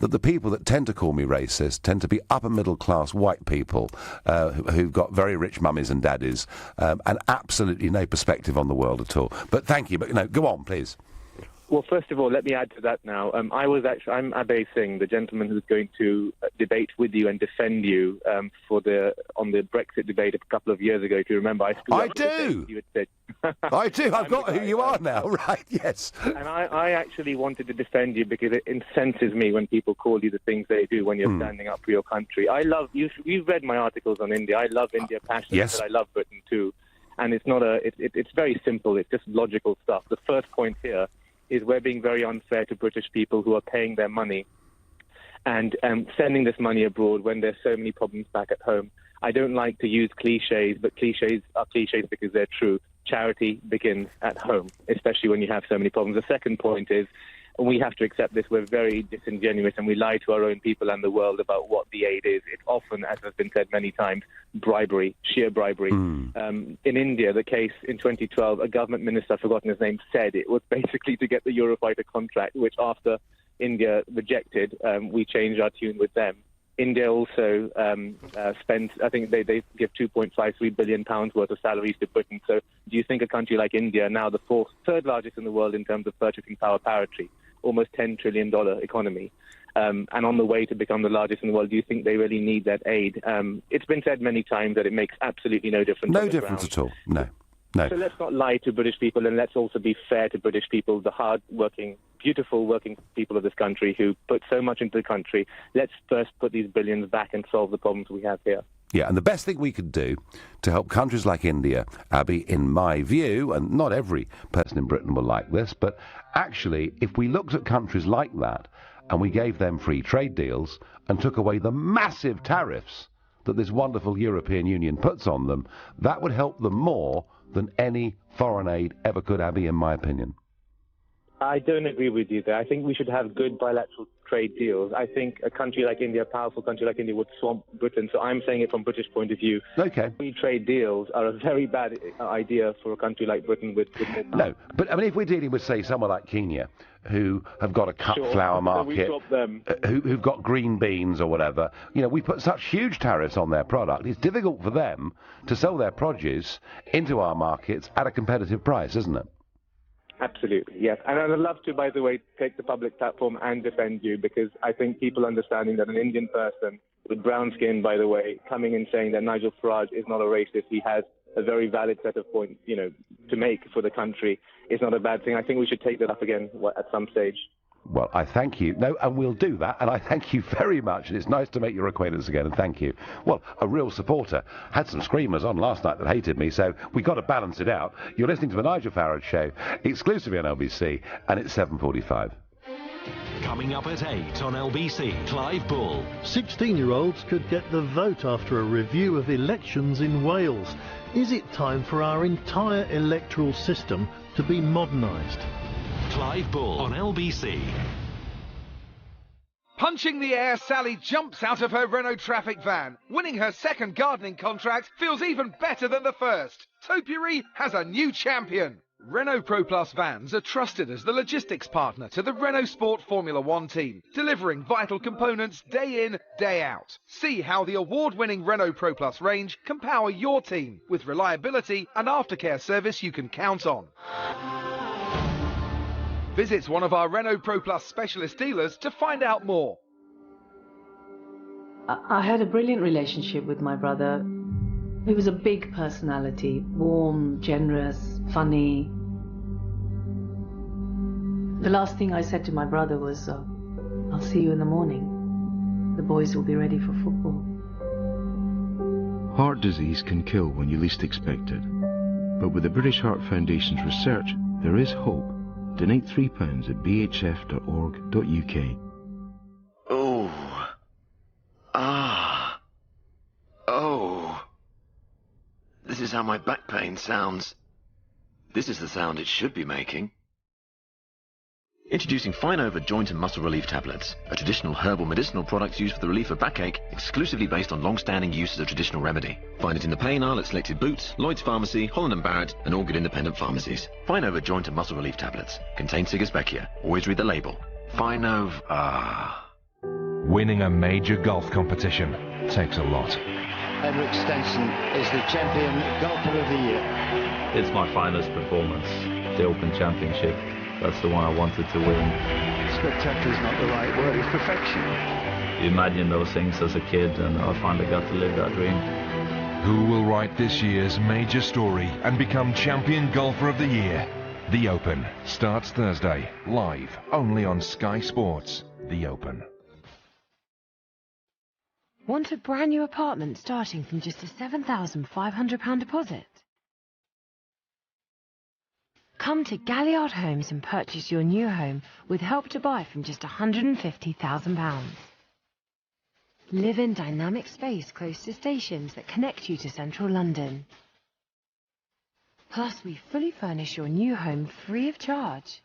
that the people that tend to call me racist tend to be upper-middle-class white people who've got very rich mummies and daddies and absolutely no perspective on the world at all. But thank you. But, go on, please. Well, first of all, let me add to that now. I'm Abhay Singh, the gentleman who's going to debate with you and defend you on the Brexit debate a couple of years ago. If you remember, I do. I do. I've got who you are now, right? Yes. And I actually wanted to defend you because it incenses me when people call you the things they do when you're standing up for your country. I love you. You've read my articles on India. I love India passionately, yes. But I love Britain too. And it's not it's very simple. It's just logical stuff. The first point here is we're being very unfair to British people who are paying their money and sending this money abroad when there's so many problems back at home. I don't like to use cliches, but cliches are cliches because they're true. Charity begins at home, especially when you have so many problems. The second point is And we have to accept this. We're very disingenuous and we lie to our own people and the world about what the aid is. It's often, as has been said many times, bribery, sheer bribery. In India, the case in 2012, a government minister, I've forgotten his name, said it was basically to get the Eurofighter contract, which after India rejected, we changed our tune with them. India also spends, I think they give £2.53 billion worth of salaries to Britain. So do you think a country like India, now the third largest in the world in terms of purchasing power parity, almost $10 trillion economy, and on the way to become the largest in the world, do you think they really need that aid? It's been said many times that it makes absolutely no difference. No difference at all, no. No. So let's not lie to British people, and let's also be fair to British people, the hard-working, beautiful working people of this country who put so much into the country. Let's first put these billions back and solve the problems we have here. Yeah, and the best thing we could do to help countries like India, Abby, in my view, and not every person in Britain will like this, but actually, if we looked at countries like that and we gave them free trade deals and took away the massive tariffs that this wonderful European Union puts on them, that would help them more than any foreign aid ever could, Abby, in my opinion. I don't agree with you there. I think we should have good bilateral trade deals. I think a country like India, a powerful country like India, would swamp Britain. So I'm saying it from British point of view. Okay. Free trade deals are a very bad idea for a country like Britain with more power. No, but I mean, if we're dealing with, say, someone like Kenya, who have got a cut flour market, who've got green beans or whatever, you know, we put such huge tariffs on their product, it's difficult for them to sell their produce into our markets at a competitive price, isn't it? Absolutely, yes. And I'd love to, by the way, take the public platform and defend you, because I think people understanding that an Indian person with brown skin, by the way, coming in saying that Nigel Farage is not a racist, he has a very valid set of points, you know, to make for the country, is not a bad thing. I think we should take that up again at some stage. Well, I thank you. No, and we'll do that, and I thank you very much, and it's nice to make your acquaintance again, and thank you. Well, a real supporter. Had some screamers on last night that hated me, so we got to balance it out. You're listening to the Nigel Farage Show, exclusively on LBC, and it's 7:45. Coming up at 8 on LBC, Clive Bull. 16-year-olds could get the vote after a review of elections in Wales. Is it time for our entire electoral system to be modernised? Clive Bull on LBC. Punching the air, Sally jumps out of her Renault Traffic van. Winning her second gardening contract feels even better than the first. Topiary has a new champion. Renault Pro Plus vans are trusted as the logistics partner to the Renault Sport Formula One team, delivering vital components day in, day out. See how the award-winning Renault Pro Plus range can power your team with reliability and aftercare service you can count on. Visit one of our Renault Pro Plus specialist dealers to find out more. I had a brilliant relationship with my brother. He was a big personality, warm, generous, funny. The last thing I said to my brother was, I'll see you in the morning. The boys will be ready for football. Heart disease can kill when you least expect it. But with the British Heart Foundation's research, there is hope. Donate £3 at bhf.org.uk. Oh. Ah. Oh. This is how my back pain sounds. This is the sound it should be making. Introducing Fine Over Joint and Muscle Relief Tablets, a traditional herbal medicinal product used for the relief of backache, exclusively based on long-standing use as a traditional remedy. Find it in the pain aisle at selected Boots, Lloyd's Pharmacy, Holland & Barrett, and all good independent pharmacies. Fine Over Joint and Muscle Relief Tablets. Contains Sigasbeckia. Always read the label. Fine Over... Winning a major golf competition takes a lot. Henrik Stenson is the champion golfer of the year. It's my finest performance. The Open Championship. That's the one I wanted to win. Spectacular is not the right word, it's perfection. You imagine those things as a kid, and I finally got to live that dream. Who will write this year's major story and become champion golfer of the year? The Open starts Thursday, live only on Sky Sports. The Open. Want a brand new apartment starting from just a £7,500 deposit? Come to Galliard Homes and purchase your new home with Help to Buy from just £150,000. Live in dynamic space close to stations that connect you to central London. Plus, we fully furnish your new home free of charge.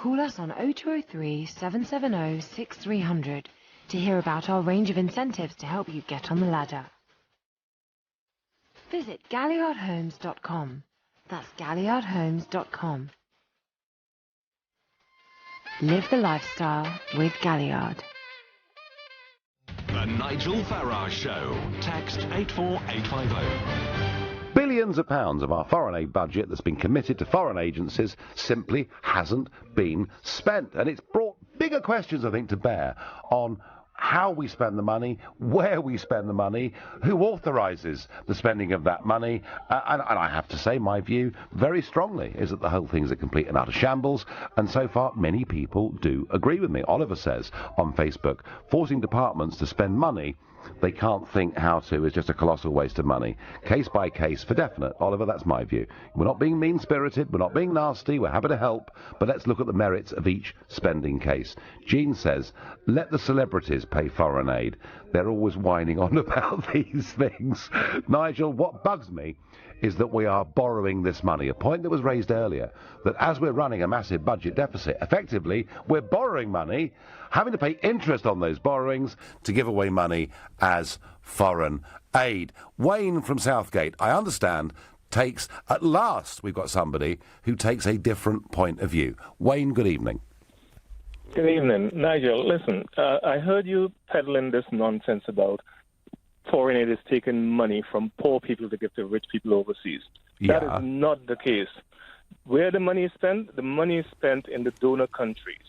Call us on 0203 770 6300 to hear about our range of incentives to help you get on the ladder. Visit galliardhomes.com. That's galliardhomes.com. Live the lifestyle with Galliard. The Nigel Farage Show. Text 84850. Billions of pounds of our foreign aid budget that's been committed to foreign agencies simply hasn't been spent. And it's brought bigger questions, I think, to bear on how we spend the money, where we spend the money, who authorises the spending of that money. And I have to say, my view very strongly is that the whole thing's a complete and utter shambles. And so far, many people do agree with me. Oliver says on Facebook, forcing departments to spend money they can't think how to is just a colossal waste of money. Case by case for definite. Oliver, that's my view. We're not being mean-spirited, we're not being nasty, we're happy to help, but let's look at the merits of each spending case. Jean says, let the celebrities pay foreign aid. They're always whining on about these things. Nigel, what bugs me is that we are borrowing this money. A point that was raised earlier, that as we're running a massive budget deficit, effectively, we're borrowing money, having to pay interest on those borrowings to give away money as foreign aid. Wayne from Southgate, I understand, takes, at last we've got somebody who takes a different point of view. Wayne, good evening. Good evening. Nigel, listen, I heard you peddling this nonsense about foreign aid is taking money from poor people to give to rich people overseas. Yeah. That is not the case. Where the money is spent? The money is spent in the donor countries.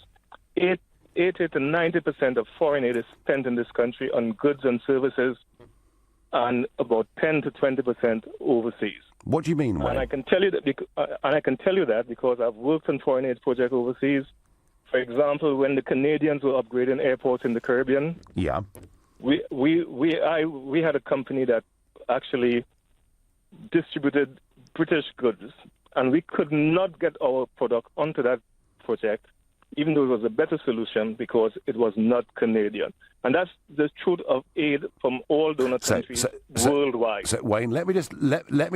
80 to 90% of foreign aid is spent in this country on goods and services, and about 10 to 20% overseas. What do you mean, Wayne? And I can tell you that because I've worked on foreign aid projects overseas. For example, when the Canadians were upgrading airports in the Caribbean, yeah, we had a company that actually distributed British goods, and we could not get our product onto that project, even though it was a better solution because it was not Canadian. And that's the truth of aid from all donor countries worldwide. So, Wayne, let me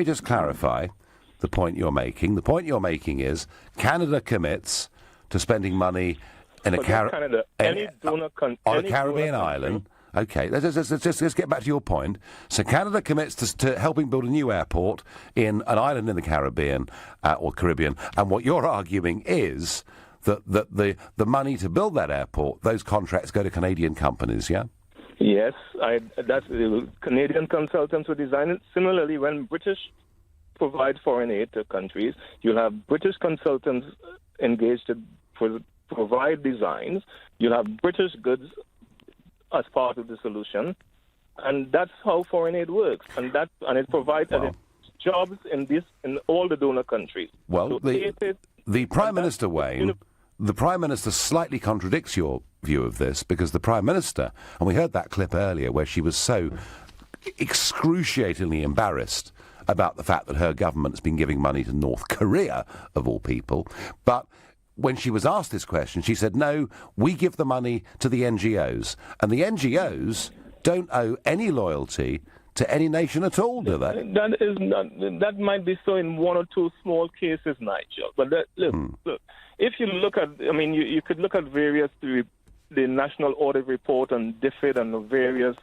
just clarify the point you're making. The point you're making is Canada commits to spending money in a Canada, any donor country on a Caribbean island. Okay, let's get back to your point. So Canada commits to helping build a new airport in an island in the Caribbean, or Caribbean, and what you're arguing is that the money to build that airport, those contracts go to Canadian companies, yeah? Yes, that's Canadian consultants who design it. Similarly, when British provide foreign aid to countries, you'll have British consultants engaged to provide designs. You'll have British goods as part of the solution, and that's how foreign aid works, and it provides jobs in all the donor countries. Well, so the Prime Minister, Wayne, the Prime Minister slightly contradicts your view of this, because the Prime Minister, and we heard that clip earlier where she was so excruciatingly embarrassed about the fact that her government's been giving money to North Korea, of all people, but when she was asked this question, she said, no, we give the money to the NGOs. And the NGOs don't owe any loyalty to any nation at all, do they? That might be so in one or two small cases, Nigel. But look, if you look at, you could look at various, the National Audit Report and DFID and the various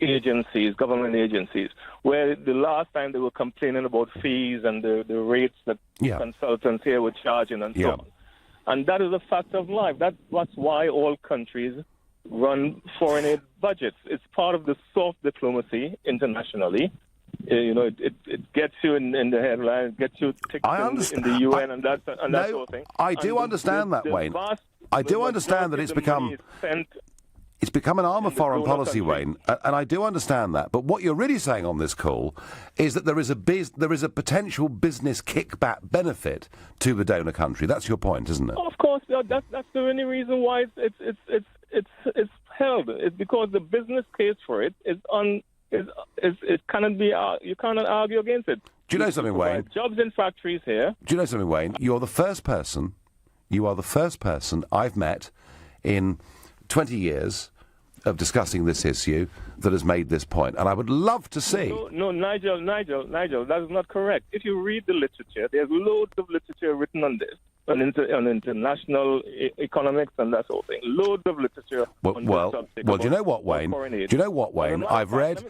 agencies, government agencies, where the last time they were complaining about fees and the rates that consultants here were charging and so on. And that is a fact of life. That's why all countries run foreign aid budgets. It's part of the soft diplomacy internationally. It gets you in the headline, it gets you ticked in the UN and that sort of thing. I do understand that, Wayne. I do understand that it's become an arm of foreign policy, Wayne, and I do understand that. But what you're really saying on this call is that there is a potential business kickback benefit to the donor country. That's your point, isn't it? Of course, that's the only reason why it's held. It's because the business case for it it cannot be. You cannot argue against it. Do you know something, Wayne? Jobs in factories here. Do you know something, Wayne? You are the first person I've met in 20 years of discussing this issue that has made this point, and I would love to see... No, Nigel, that is not correct. If you read the literature, there's loads of literature written on this, on international economics and that sort of thing. Loads of literature on this subject. Well, do you know what, Wayne? Do you know what, Wayne? I've read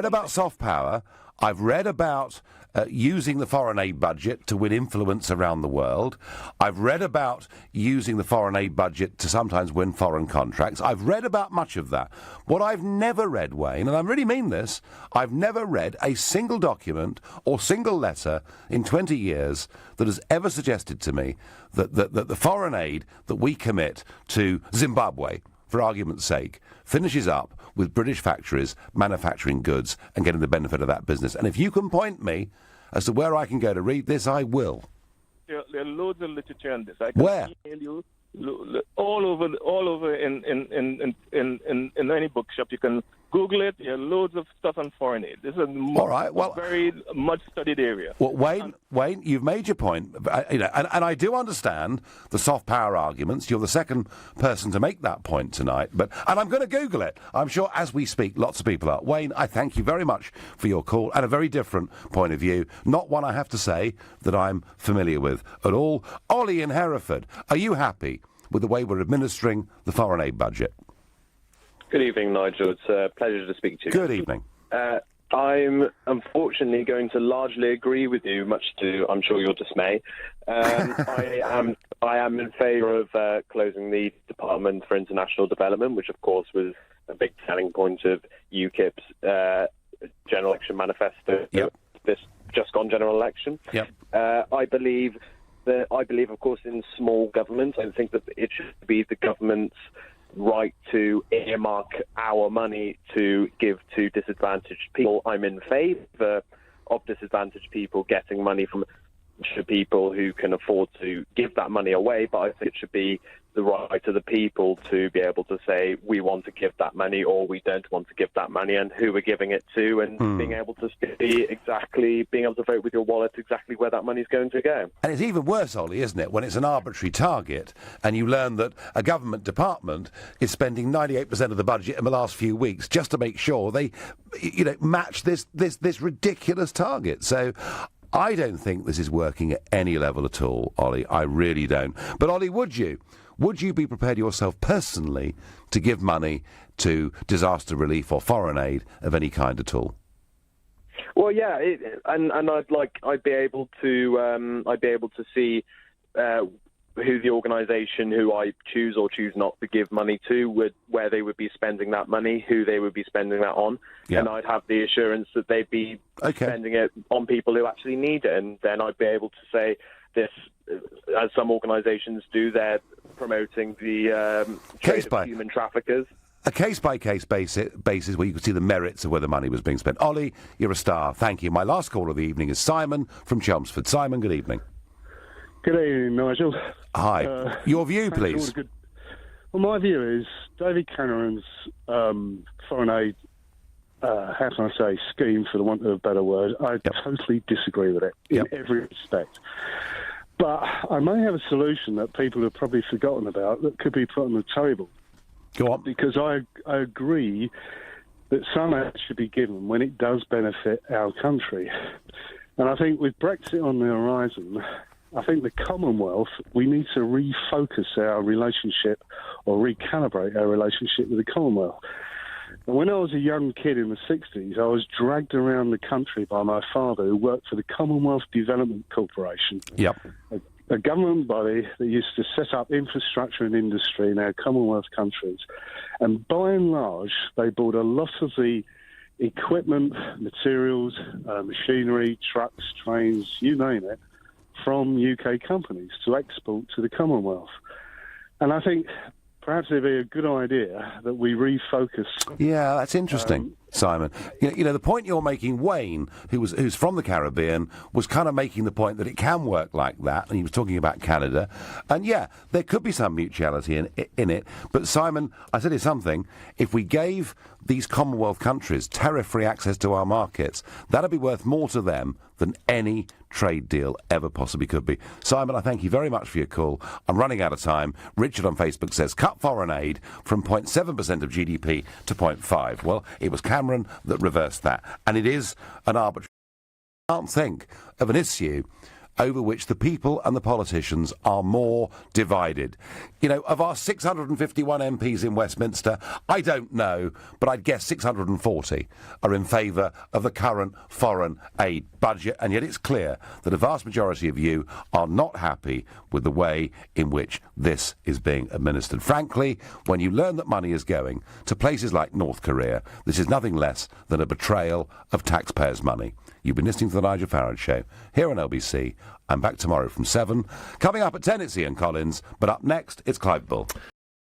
about soft power. I've read about using the foreign aid budget to win influence around the world. I've read about using the foreign aid budget to sometimes win foreign contracts. I've read about much of that. What I've never read, Wayne, and I really mean this, I've never read a single document or single letter in 20 years that has ever suggested to me that the foreign aid that we commit to Zimbabwe, for argument's sake, finishes up with British factories manufacturing goods and getting the benefit of that business. And if you can point me as to where I can go to read this, I will. There are loads of literature on this. I can Where? email you all over in any bookshop. You can Google it. There are loads of stuff on foreign aid. This is a very much studied area. Well, Wayne, you've made your point, and I do understand the soft power arguments. You're the second person to make that point tonight, and I'm going to Google it. I'm sure as we speak, lots of people are. Wayne, I thank you very much for your call and a very different point of view, not one I have to say that I'm familiar with at all. Ollie in Hereford, are you happy with the way we're administering the foreign aid budget? Good evening, Nigel. It's a pleasure to speak to you. Good evening. I'm unfortunately going to largely agree with you, much to, I'm sure, your dismay. I am in favour of closing the Department for International Development, which, of course, was a big selling point of UKIP's general election manifesto. Yep. This just gone general election. Yep. I believe, of course, in small government. I think that it should be the government's right to earmark our money to give to disadvantaged people. I'm in favour of disadvantaged people getting money from people who can afford to give that money away, but I think it should be the right of the people to be able to say we want to give that money or we don't want to give that money, and who we're giving it to, and being able to vote with your wallet exactly where that money's going to go. And it's even worse, Ollie, isn't it, when it's an arbitrary target and you learn that a government department is spending 98% of the budget in the last few weeks just to make sure they, match this ridiculous target. So I don't think this is working at any level at all, Ollie. I really don't. But, Ollie, would you be prepared yourself personally to give money to disaster relief or foreign aid of any kind at all? Well, yeah, and I'd be able to see who the organisation who I choose or choose not to give money to where they would be spending that money, who they would be spending that on, and I'd have the assurance that they'd be spending it on people who actually need it, and then I'd be able to say this, as some organisations do, they're promoting the trade of human traffickers. A case-by-case basis where you could see the merits of where the money was being spent. Ollie, you're a star. Thank you. My last call of the evening is Simon from Chelmsford. Simon, good evening. Good evening, Nigel. Hi. Your view, please. Well, my view is David Cameron's foreign aid, how can I say, scheme, for the want of a better word. I totally disagree with it in every respect. But I may have a solution that people have probably forgotten about that could be put on the table. Go on. Because I agree that some aid should be given when it does benefit our country. And I think with Brexit on the horizon, I think the Commonwealth, we need to refocus our relationship or recalibrate our relationship with the Commonwealth. And when I was a young kid in the 60s, I was dragged around the country by my father, who worked for the Commonwealth Development Corporation. Yep. A government body that used to set up infrastructure and industry in our Commonwealth countries. And by and large, they bought a lot of the equipment, materials, machinery, trucks, trains, you name it, from UK companies to export to the Commonwealth. And I think perhaps it'd be a good idea that we refocus. Yeah, that's interesting, Simon. You know, the point you're making, Wayne, who's from the Caribbean, was kind of making the point that it can work like that, and he was talking about Canada. And yeah, there could be some mutuality in it. But Simon, I said it's something. If we gave these Commonwealth countries tariff-free access to our markets, that'd be worth more to them than any trade deal ever possibly could be. Simon, I thank you very much for your call. I'm running out of time. Richard on Facebook says, cut foreign aid from 0.7% of GDP to 0.5. Well, it was Cameron that reversed that. And it is an arbitrary... I can't think of an issue over which the people and the politicians are more divided. You know, of our 651 MPs in Westminster, I don't know, but I'd guess 640 are in favour of the current foreign aid budget, and yet it's clear that a vast majority of you are not happy with the way in which this is being administered. Frankly, when you learn that money is going to places like North Korea, this is nothing less than a betrayal of taxpayers' money. You've been listening to The Nigel Farage Show here on LBC. I'm back tomorrow from 7. Coming up at 10, it's Ian Collins, but up next, it's Clive Bull.